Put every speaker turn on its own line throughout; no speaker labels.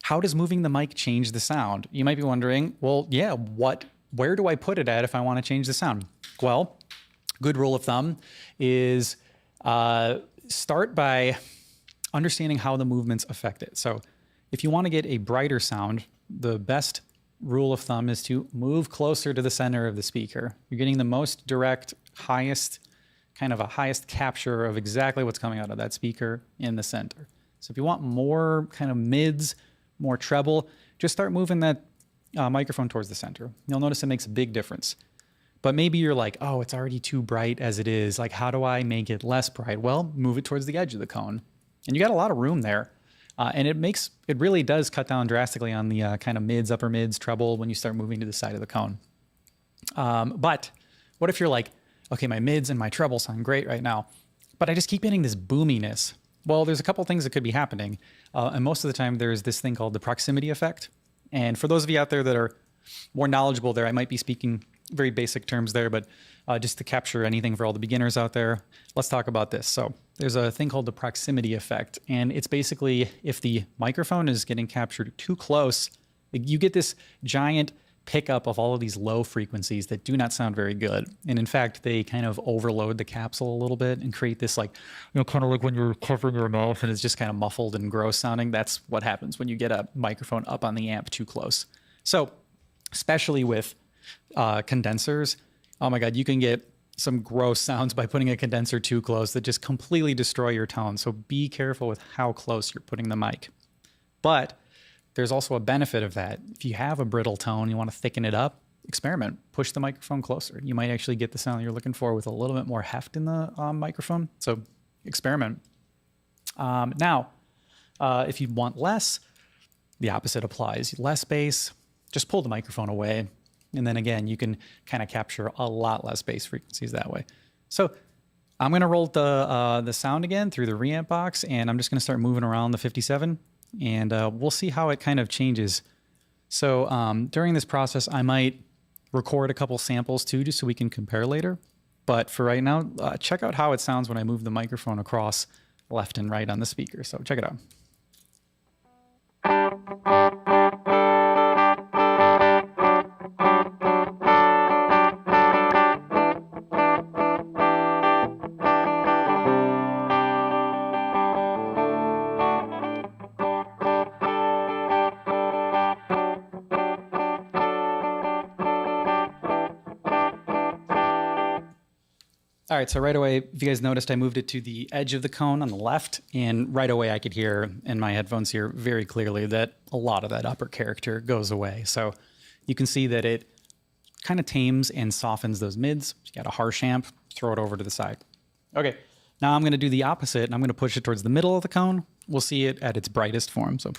how does moving the mic change the sound? You might be wondering, well, yeah, where do I put it at if I want to change the sound? Well, good rule of thumb is start by understanding how the movements affect it. So if you want to get a brighter sound, the best rule of thumb is to move closer to the center of the speaker. You're getting the most direct, highest capture of exactly what's coming out of that speaker in the center. So if you want more kind of mids, more treble, just start moving that microphone towards the center. You'll notice it makes a big difference. But maybe you're like, oh, it's already too bright as it is. Like, how do I make it less bright? Well, move it towards the edge of the cone. And you got a lot of room there. And it really does cut down drastically on the kind of mids, upper mids, treble when you start moving to the side of the cone. But what if you're like, okay, my mids and my treble sound great right now, but I just keep getting this boominess? Well, there's a couple things that could be happening. And most of the time there's this thing called the proximity effect. And for those of you out there that are more knowledgeable there, I might be speaking very basic terms there, but just to capture anything for all the beginners out there, let's talk about this. So there's a thing called the proximity effect. And it's basically if the microphone is getting captured too close, you get this giant pickup of all of these low frequencies that do not sound very good. And in fact, they kind of overload the capsule a little bit and create this like, kind of like when you're covering your mouth and it's just kind of muffled and gross sounding. That's what happens when you get a microphone up on the amp too close. So especially with condensers, oh my God, you can get some gross sounds by putting a condenser too close that just completely destroy your tone. So be careful with how close you're putting the mic. But there's also a benefit of that. If you have a brittle tone, you want to thicken it up, experiment, push the microphone closer. You might actually get the sound you're looking for with a little bit more heft in the microphone. So experiment. Now, if you want less, the opposite applies. Less bass, just pull the microphone away. And then again, you can kind of capture a lot less bass frequencies that way. So I'm going to roll the sound again through the reamp box, and I'm just going to start moving around the 57, and we'll see how it kind of changes. So during this process, I might record a couple samples too, just so we can compare later. But for right now, check out how it sounds when I move the microphone across left and right on the speaker. So check it out. All right, so right away, if you guys noticed, I moved it to the edge of the cone on the left, and right away I could hear in my headphones here very clearly that a lot of that upper character goes away. So you can see that it kind of tames and softens those mids. You got a harsh amp, throw it over to the side. Okay, now I'm gonna do the opposite, and I'm gonna push it towards the middle of the cone. We'll see it at its brightest form, so.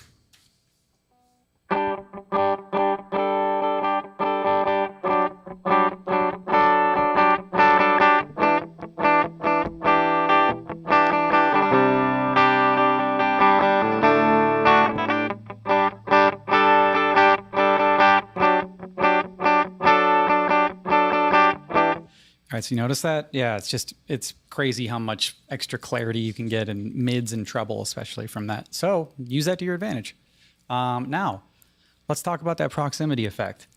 All right, so you notice that? Yeah, it's crazy how much extra clarity you can get in mids and treble, especially from that. So use that to your advantage. Now, let's talk about that proximity effect.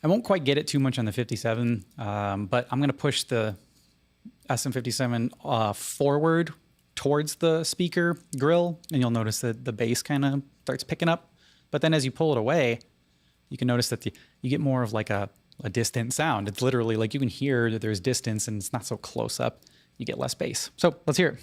I won't quite get it too much on the 57, but I'm gonna push the SM57 forward towards the speaker grill, and you'll notice that the bass kind of starts picking up. But then as you pull it away, you can notice that you get more of like a distant sound. It's literally like you can hear that there's distance and it's not so close up. You get less bass. So let's hear it.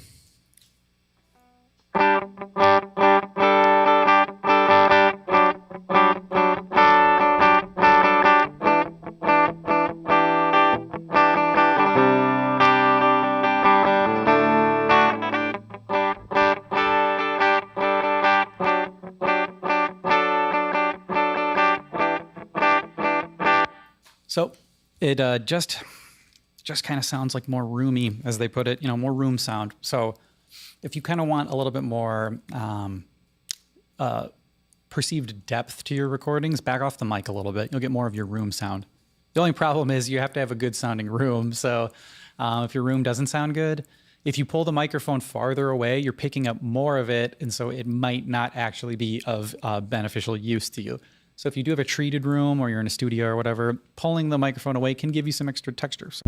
So it just kind of sounds like more roomy, as they put it, more room sound. So if you kind of want a little bit more perceived depth to your recordings, back off the mic a little bit. You'll get more of your room sound. The only problem is you have to have a good sounding room. So if your room doesn't sound good, If you pull the microphone farther away, you're picking up more of it, and so it might not actually be of beneficial use to you. So if you do have a treated room or you're in a studio or whatever, pulling the microphone away can give you some extra textures.